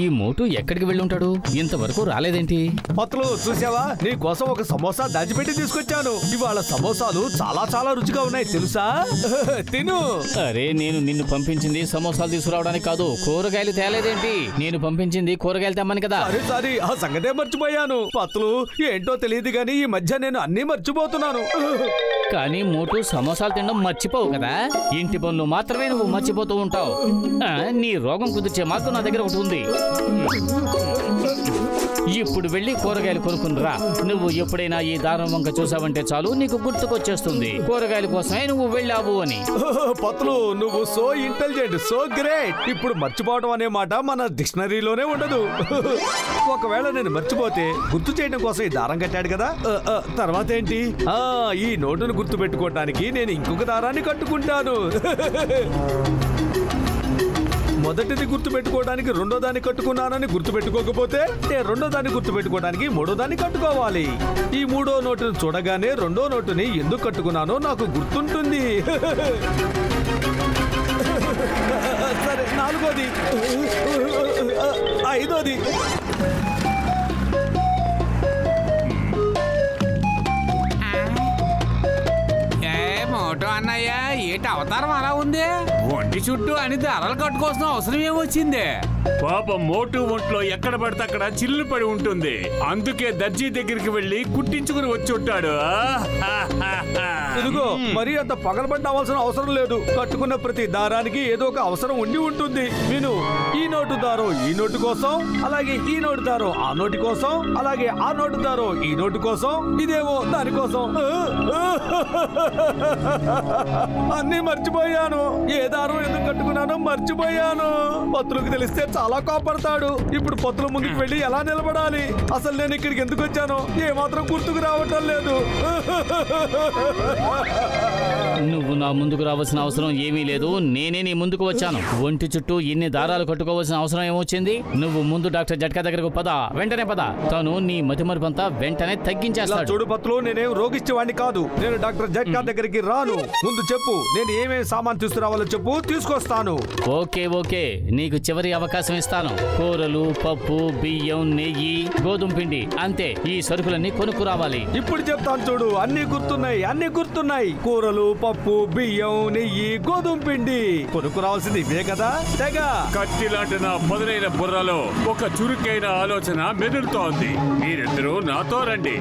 ఈ మోటు ఎక్కడికి వెళ్ళుంటాడు? ఇంతవరకు రాలేదేంటి? పత్తులు చూసావా, నీ కోసం ఒక సమోసా దాచిపెట్టి తీసుకొచ్చాను. ఇవాళ సమోసాలు చాలా చాలా రుచిగా ఉన్నాయి తెలుసా. తిను. అరే, నేను నిన్ను పంపించింది సమోసాలు తీసుకురావడానికి కాదు, కూరగాయలు తేలేదేంటి? నేను పంపించింది కూరగాయలు తెమ్మని కదా. అరే సారీ, ఆ సంగతే మర్చిపోయాను. పత్తులు ఏంటో తెలియదు గానీ ఈ మధ్య నేను అన్నీ మర్చిపోతున్నాను. కానీ మోటు సమోసాలు తినడం మర్చిపోవు కదా. ఇంటి పనులు మాత్రమే నువ్వు మర్చిపోతూ ఉంటావు. నీ రోగం కుదిర్చే మార్గం నా దగ్గర ఒకటి ఉంది. ఇప్పుడు వెళ్ళి కూరగాయలు కొనుక్కునిరా. నువ్వు ఎప్పుడైనా ఈ దారం వంక చూసావంటే చాలు నీకు గుర్తుకొచ్చేస్తుంది కూరగాయల కోసమే నువ్వు వెళ్ళావు అని. పత్తులు, నువ్వు సో ఇంటెలిజెంట్, సో గ్రేట్. ఇప్పుడు మర్చిపోవడం అనే మాట మన డిక్షనరీలోనే ఉండదు. ఒకవేళ నేను మర్చిపోతే గుర్తు చేయడం కోసం ఈ దారం కట్టాడు కదా. తర్వాత ఏంటి? ఈ నోటును గుర్తు పెట్టుకోవటానికి నేను ఇంకొక దారాన్ని కట్టుకుంటాను. మొదటిది గుర్తు పెట్టుకోవడానికి రెండో దాన్ని కట్టుకున్నానని గుర్తు పెట్టుకోకపోతే రెండో దాన్ని గుర్తు పెట్టుకోవడానికి మూడో దాన్ని కట్టుకోవాలి. ఈ మూడో నోటును చూడగానే రెండో నోటుని ఎందుకు కట్టుకున్నానో నాకు గుర్తుంటుంది. సరే, నాలుగోది, ఐదోది. అన్నయ్య, ఏటి అవతారం అలా ఉంది? ఒంటి చుట్టూ అని దారాలు కట్టుకోవాల్సిన అవసరం ఏమొచ్చింది? పాపం మోటు ఒంట్లో ఎక్కడ పడితే అక్కడ చిల్లు పడి ఉంటుంది. అందుకే దర్జీ దగ్గరికి వెళ్లి కుట్టించుకుని వచ్చి ఉంటాడు. ఇదిగో, మరీ అంత పగలబడి అవ్వాల్సిన అవసరం లేదు. కట్టుకున్న ప్రతి దారానికి ఏదో ఒక అవసరం ఉండి ఉంటుంది. విను, ఈ నోటు దారం ఈ నోటు కోసం, అలాగే ఈ నోటు దారం ఆ నోటి కోసం, అలాగే ఆ నోటు దారం ఈ నోటు కోసం, ఇదేమో దానికోసం. అన్నీ మర్చిపోయాను. ఏ దారం ఎందుకు కట్టుకున్నానో మర్చిపోయాను. పత్రులకు తెలిస్తే చాలా కోపడతాడు. ఇప్పుడు పత్రుల ముందుకు వెళ్ళి ఎలా నిలబడాలి? అసలు నేను ఇక్కడికి ఎందుకు వచ్చానో ఏమాత్రం గుర్తుకు రావటం లేదు. నువ్వు నా ముందుకు రావాల్సిన అవసరం ఏమీ లేదు. నేనే నీ ముందుకు వచ్చాను. ఒంటి చుట్టూ ఇన్ని దారాలు కట్టుకోవాల్సిన అవసరం ఏమొచ్చింది? నువ్వు ముందు డాక్టర్ జట్కా దగ్గరకు పద, వెంటనే పద. తను నీ మతిమరుపంతా వెంటనే తగ్గించేస్తాడు. చూడు పత్రులు, నేనేం రోగిచ్చేవాడిని కాదు. నేను డాక్టర్ జట్కా దగ్గరికి రాను. ముందు చెప్పు, నేను ఏమేమి సామాన్ తీసుకురావాలో చెప్పు, తీసుకొస్తాను. ఓకే ఓకే, నీకు చివరి అవకాశం ఇస్తాను. కూరలు, పప్పు, బియ్యం, నెయ్యి, గోధుమ పిండి, అంతే. ఈ సరుకులన్నీ కొనుక్కు రావాలి. ఇప్పుడు చెప్తాను చూడు, అన్ని గుర్తున్నాయి, అన్ని గుర్తున్నాయి. కూరలు, పప్పు, బియ్యం, నెయ్యి, గోధుమ పిండి. కొనుక్కు రావాల్సింది ఇవే కదా. తెగ కత్తి లాంటి నా పదునైన బుర్రలో ఒక చురుకైన ఆలోచన మెదులుతోంది. మీరిద్దరూ నాతో రండి.